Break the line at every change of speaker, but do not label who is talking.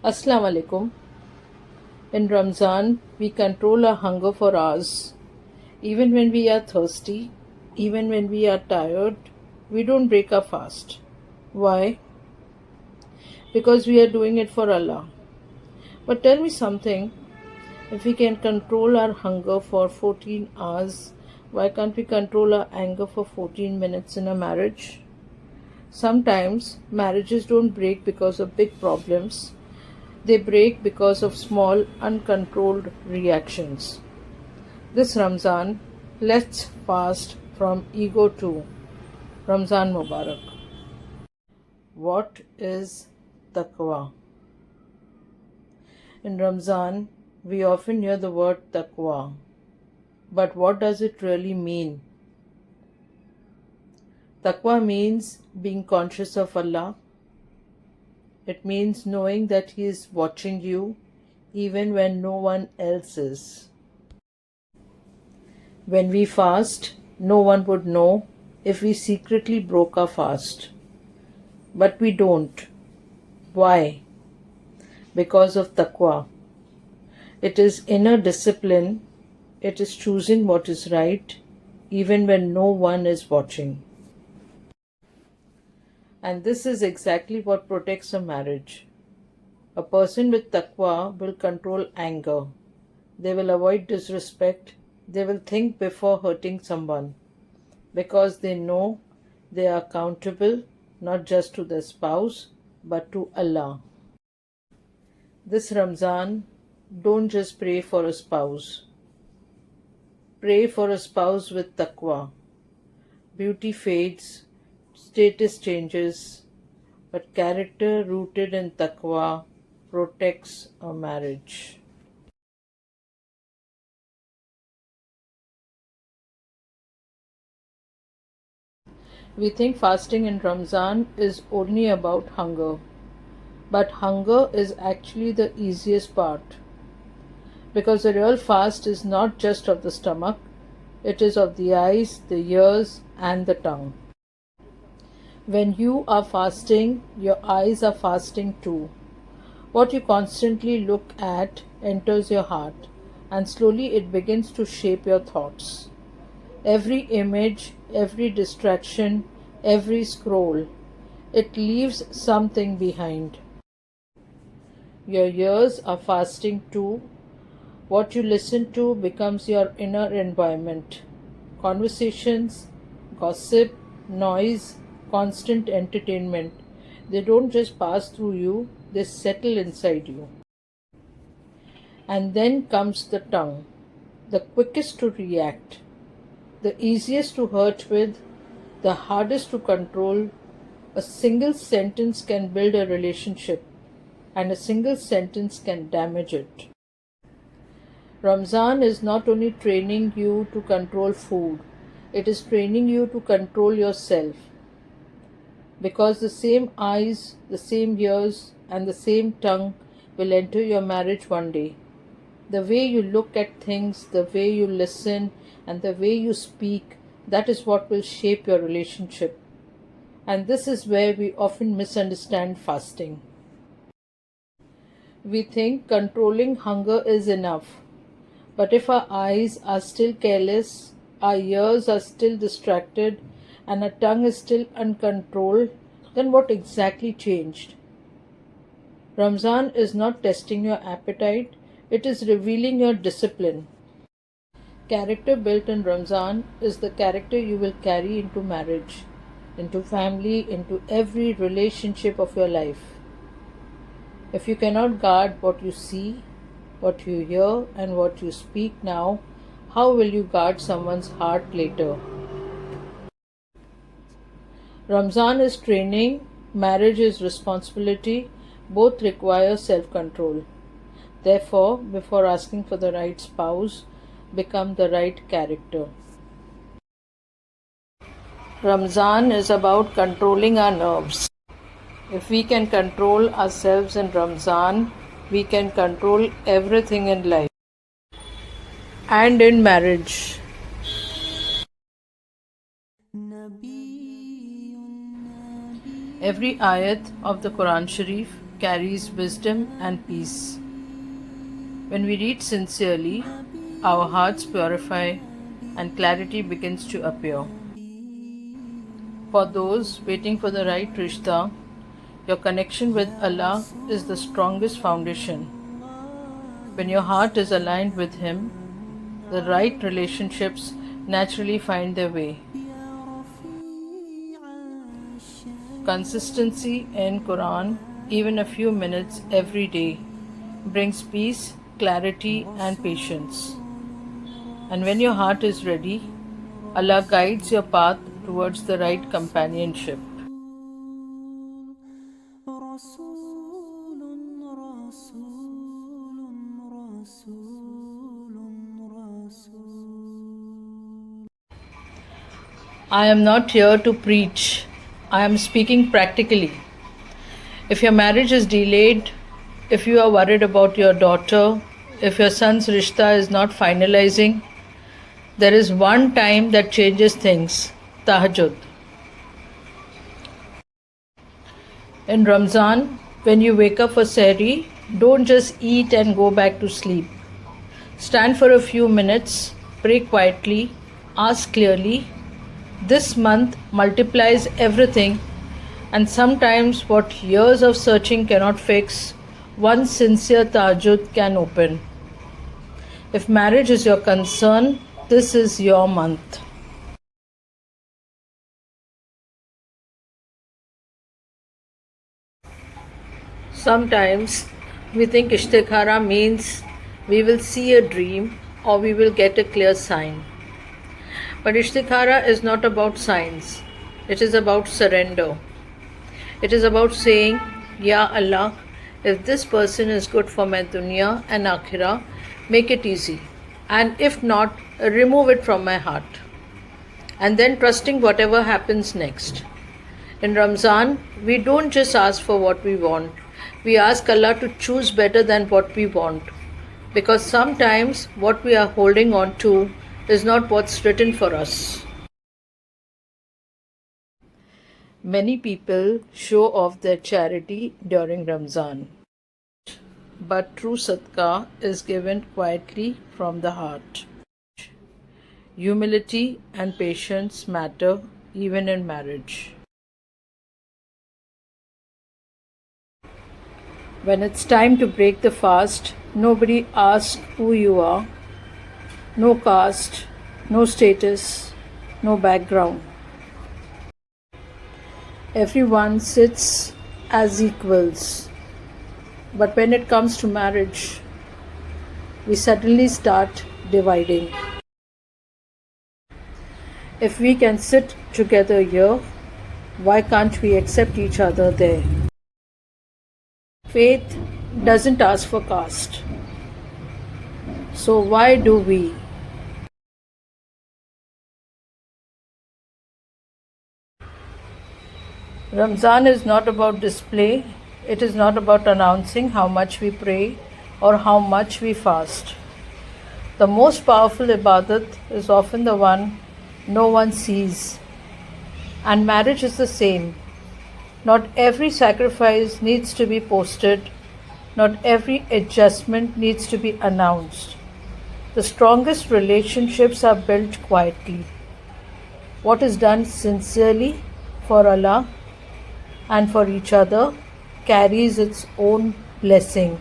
Assalamu alaikum. In Ramzan, we control our hunger for hours. Even when we are thirsty, even when we are tired, we don't break our fast. Why? Because we are doing it for Allah. But tell me something, if we can control our hunger for 14 hours, why can't we control our anger for 14 minutes in a marriage? Sometimes marriages don't break because of big problems. They break because of small, uncontrolled reactions. This Ramzan, let's fast from ego too. Ramzan Mubarak. What is taqwa? In Ramzan, we often hear the word taqwa. But what does it really mean? Taqwa means being conscious of Allah. It means knowing that He is watching you even when no one else is. When we fast, no one would know if we secretly broke our fast. But we don't. Why? Because of taqwa. It is inner discipline. It is choosing what is right even when no one is watching. And this is exactly what protects a marriage. A person with taqwa will control anger. They will avoid disrespect. They will think before hurting someone because they know they are accountable not just to their spouse but to Allah. This Ramzan, don't just pray for a spouse. Pray for a spouse with taqwa. Beauty fades, status changes, but character rooted in taqwa protects a marriage. We think fasting in Ramzan is only about hunger, but hunger is actually the easiest part because the real fast is not just of the stomach, it is of the eyes, the ears, and the tongue. When you are fasting, your eyes are fasting too. What you constantly look at enters your heart, and slowly it begins to shape your thoughts. Every image, every distraction, every scroll, it leaves something behind. Your ears are fasting too. What you listen to becomes your inner environment. Conversations, gossip, noise, constant entertainment. They don't just pass through you, they settle inside you. And then comes the tongue, the quickest to react, the easiest to hurt with, the hardest to control. A single sentence can build a relationship, and a single sentence can damage it. Ramzan is not only training you to control food, it is training you to control yourself. Because the same eyes, the same ears, and the same tongue will enter your marriage one day. The way you look at things, the way you listen, and the way you speak, that is what will shape your relationship. And this is where we often misunderstand fasting. We think controlling hunger is enough. But if our eyes are still careless, our ears are still distracted, and our tongue is still uncontrolled, then what exactly changed? Ramzan is not testing your appetite, it is revealing your discipline. Character built in Ramzan is the character you will carry into marriage, into family, into every relationship of your life. If you cannot guard what you see, what you hear, and what you speak now, how will you guard someone's heart later? Ramzan is training, marriage is responsibility, both require self control. Therefore, before asking for the right spouse, become the right character. Ramzan is about controlling our nerves. If we can control ourselves in Ramzan, we can control everything in life and in marriage. Every ayat of the Quran Sharif carries wisdom and peace. When we read sincerely, our hearts purify and clarity begins to appear. For those waiting for the right rishta, your connection with Allah is the strongest foundation. When your heart is aligned with Him, the right relationships naturally find their way. Consistency in Quran, even a few minutes every day, brings peace, clarity, and patience. And when your heart is ready, Allah guides your path towards the right companionship. I am not here to preach. I am speaking practically. If your marriage is delayed, if you are worried about your daughter, if your son's rishta is not finalizing, there is one time that changes things: Tahajjud. In Ramzan, when you wake up for Sehri, don't just eat and go back to sleep. Stand for a few minutes, pray quietly, ask clearly. This month multiplies everything, and sometimes what years of searching cannot fix, one sincere tahajjud can open. If marriage is your concern, this is your month. Sometimes we think ishtikhara means we will see a dream or we will get a clear sign. But ishtikhara is not about signs, it is about surrender. It is about saying, Ya Allah, if this person is good for my dunya and akhirah, make it easy. And if not, remove it from my heart. And then trusting whatever happens next. In Ramzan, we don't just ask for what we want. We ask Allah to choose better than what we want. Because sometimes what we are holding on to is not what's written for us. Many people show off their charity during Ramzan. But true sadaqah is given quietly from the heart. Humility and patience matter even in marriage. When it's time to break the fast, nobody asks who you are. No caste, no status, no background. Everyone sits as equals. But when it comes to marriage, we suddenly start dividing. If we can sit together here, why can't we accept each other there? Faith doesn't ask for caste. So why do we? Ramzan is not about display. It is not about announcing how much we pray or how much we fast. The most powerful ibadat is often the one no one sees. And marriage is the same. Not every sacrifice needs to be posted. Not every adjustment needs to be announced. The strongest relationships are built quietly. What is done sincerely for Allah and for each other carries its own blessing.